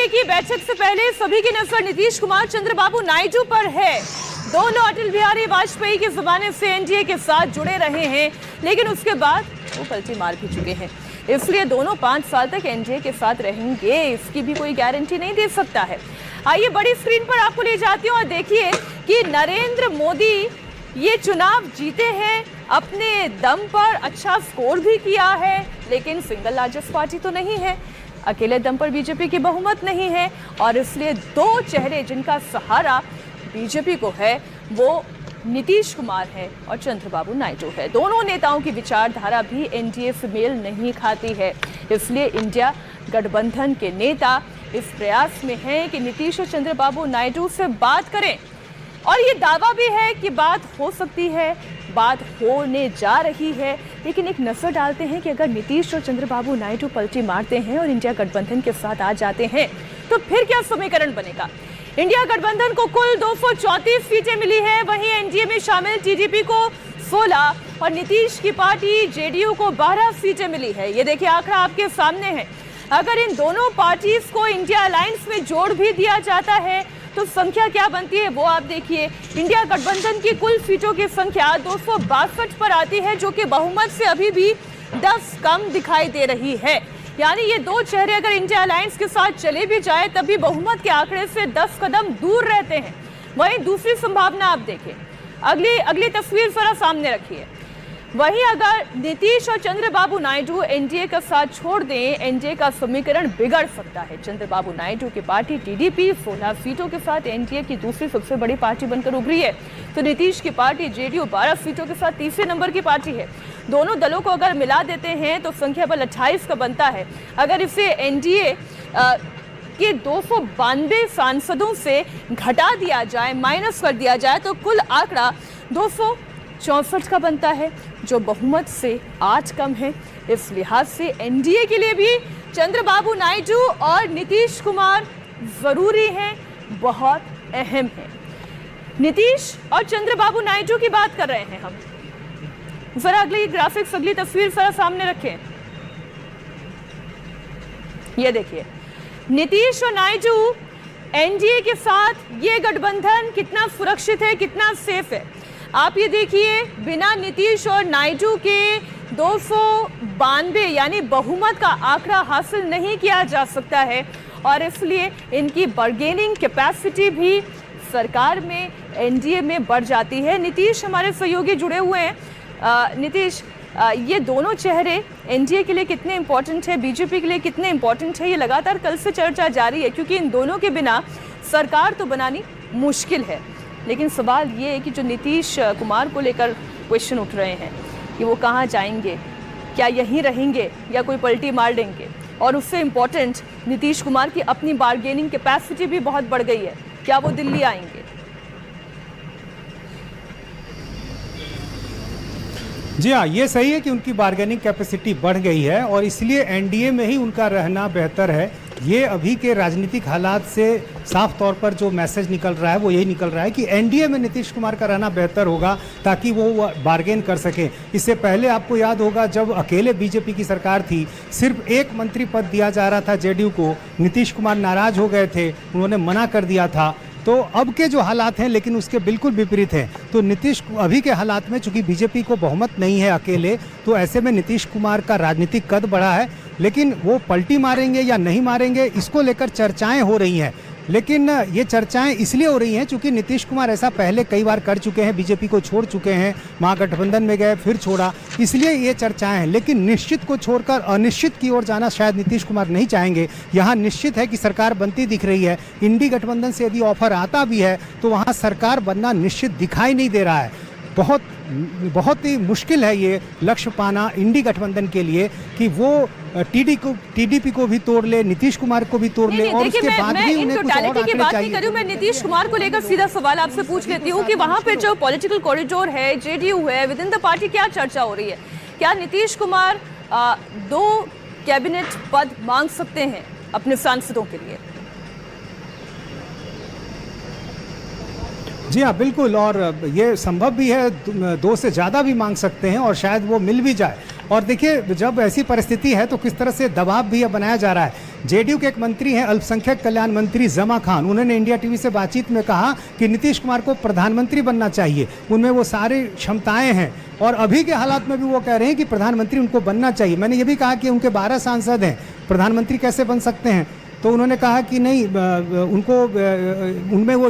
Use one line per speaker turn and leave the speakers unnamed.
NDA की बैठक से पहले सभी की नजर नीतीश कुमार चंद्रबाबू नायडू पर है। दोनों अटल बिहारी वाजपेयी के जमाने से एनडीए के साथ जुड़े रहे हैं, लेकिन उसके बाद वो पलटी मार भी चुके हैं। इसलिए दोनों 5 साल तक एनडीए के साथ रहेंगे, इसकी भी कोई गारंटी नहीं दे सकता है। आइए बड़ी स्क्रीन पर आपको ले जाती हूँ और देखिए कि नरेंद्र मोदी ये चुनाव जीते हैं, अपने दम पर अच्छा स्कोर भी किया है, लेकिन सिंगल लार्जेस्ट पार्टी तो नहीं है, अकेले दम पर बीजेपी की बहुमत नहीं है, और इसलिए 2 चेहरे जिनका सहारा बीजेपी को है वो नीतीश कुमार है और चंद्रबाबू नायडू है। दोनों नेताओं की विचारधारा भी एनडीए से मेल नहीं खाती है, इसलिए इंडिया गठबंधन के नेता इस प्रयास में हैं कि नीतीश और चंद्रबाबू नायडू से बात करें, और ये दावा भी है कि बात हो सकती है, बात होने जा रही है। लेकिन एक नजर डालते हैं कि अगर नीतीश और चंद्रबाबू नायडू पलटी मारते हैं और इंडिया गठबंधन के साथ आ जाते हैं तो फिर क्या समीकरण बनेगा। इंडिया गठबंधन को कुल 234 सीटें मिली है, वहीं एनडीए में शामिल टीडीपी को 16 और नीतीश की पार्टी जेडीयू को 12 सीटें मिली है। ये देखिए आंकड़ा आपके सामने है। अगर इन दोनों पार्टीज को इंडिया अलायंस में जोड़ भी दिया जाता है तो संख्या क्या बनती है वो आप देखिए। इंडिया गठबंधन की कुल सीटों की संख्या 262 पर आती है, जो कि बहुमत से अभी भी 10 कम दिखाई दे रही है। यानी ये 2 चेहरे अगर इंडिया अलायंस के साथ चले भी जाए तब भी बहुमत के आंकड़े से 10 कदम दूर रहते हैं। वहीं दूसरी संभावना आप देखें, अगली तस्वीर जरा सामने रखिए। वहीं अगर नीतीश और चंद्रबाबू नायडू एनडीए का साथ छोड़ दें, एनडीए का समीकरण बिगड़ सकता है। चंद्रबाबू नायडू की पार्टी टीडीपी 16 सीटों के साथ एनडीए की दूसरी सबसे बड़ी पार्टी बनकर उभरी है, तो नीतीश की पार्टी जेडीयू 12 सीटों के साथ तीसरे नंबर की पार्टी है। दोनों दलों को अगर मिला देते हैं तो संख्या बल 28 का बनता है। अगर इसे एनडीए के 292 सांसदों से घटा दिया जाए, माइनस कर दिया जाए, तो कुल आंकड़ा 264 का बनता है, जो बहुमत से 8 कम है। इस लिहाज से एनडीए के लिए भी चंद्रबाबू नायडू और नीतीश कुमार जरूरी हैं, बहुत अहम हैं। नीतीश और चंद्रबाबू नायडू की बात कर रहे हैं हम। जरा अगली ग्राफिक्स, अगली तस्वीर जरा सामने रखें। ये देखिए नीतीश और नायडू एनडीए के साथ ये गठबंधन कितना सुरक्षित है, कितना सेफ है। आप ये देखिए, बिना नीतीश और नायडू के 292 यानी बहुमत का आंकड़ा हासिल नहीं किया जा सकता है, और इसलिए इनकी बार्गेनिंग कैपेसिटी भी सरकार में, एनडीए में बढ़ जाती है। नीतीश हमारे सहयोगी जुड़े हुए हैं। नीतीश, ये दोनों चेहरे एनडीए के लिए कितने इंपॉर्टेंट है, बीजेपी के लिए कितने इंपॉर्टेंट है, ये लगातार कल से चर्चा जारी है, क्योंकि इन दोनों के बिना सरकार तो बनानी मुश्किल है। लेकिन सवाल ये है कि जो नीतीश कुमार को लेकर क्वेश्चन उठ रहे हैं कि वो कहाँ जाएंगे, क्या यहीं रहेंगे या कोई पलटी मार देंगे, और उससे इम्पोर्टेंट नीतीश कुमार की अपनी बार्गेनिंग कैपेसिटी भी बहुत बढ़ गई है, क्या वो दिल्ली आएंगे।
जी हाँ, ये सही है कि उनकी बार्गेनिंग कैपेसिटी बढ़ गई है और इसलिए एनडीए में ही उनका रहना बेहतर है। ये अभी के राजनीतिक हालात से साफ तौर पर जो मैसेज निकल रहा है वो यही निकल रहा है कि एनडीए में नीतीश कुमार का रहना बेहतर होगा, ताकि वो बार्गेन कर सकें। इससे पहले आपको याद होगा जब अकेले बीजेपी की सरकार थी, सिर्फ 1 मंत्री पद दिया जा रहा था जेडीयू को, नीतीश कुमार नाराज हो गए थे, उन्होंने मना कर दिया था। तो अब के जो हालात हैं लेकिन उसके बिल्कुल विपरीत हैं। तो नीतीश अभी के हालात में चूंकि बीजेपी को बहुमत नहीं है अकेले, तो ऐसे में नीतीश कुमार का राजनीतिक कद बढ़ा है, लेकिन वो पलटी मारेंगे या नहीं मारेंगे इसको लेकर चर्चाएं हो रही हैं। लेकिन ये चर्चाएं इसलिए हो रही हैं चूंकि नीतीश कुमार ऐसा पहले कई बार कर चुके हैं, बीजेपी को छोड़ चुके हैं, महागठबंधन में गए फिर छोड़ा, इसलिए ये चर्चाएं हैं। लेकिन निश्चित को छोड़कर अनिश्चित की ओर जाना शायद नीतीश कुमार नहीं चाहेंगे। यहाँ निश्चित है कि सरकार बनती दिख रही है। इंडी गठबंधन से यदि ऑफर आता भी है तो वहाँ सरकार बनना निश्चित दिखाई नहीं दे रहा है। बहुत ही मुश्किल है ये लक्ष्य पाना इंडी गठबंधन के लिए कि वो टीडीपी को भी तोड़ ले, नीतीश कुमार को भी तोड़ ले, और उसके बाद भी उन्हें कुछ और आंकड़े चाहिए।
मैं नीतीश कुमार को लेकर सीधा सवाल आपसे पूछ लेती हूँ कि वहाँ पे जो पॉलिटिकल कॉरिडोर है, जेडीयू है, विद इन द पार्टी क्या चर्चा हो रही है। क्या नीतीश कुमार 2 कैबिनेट पद मांग सकते हैं अपने सांसदों के लिए?
जी हाँ, बिल्कुल, और ये संभव भी है, 2 से ज़्यादा भी मांग सकते हैं और शायद वो मिल भी जाए। और देखिए जब ऐसी परिस्थिति है तो किस तरह से दबाव भी बनाया जा रहा है। जेडीयू के एक मंत्री हैं, अल्पसंख्यक कल्याण मंत्री जमा खान, उन्होंने इंडिया टीवी से बातचीत में कहा कि नीतीश कुमार को प्रधानमंत्री बनना चाहिए, उनमें वो सारी क्षमताएं हैं और अभी के हालात में भी वो कह रहे हैं कि प्रधानमंत्री उनको बनना चाहिए। मैंने ये भी कहा कि उनके 12 सांसद हैं, प्रधानमंत्री कैसे बन सकते हैं? तो उन्होंने कहा कि नहीं, उनको उनमें वो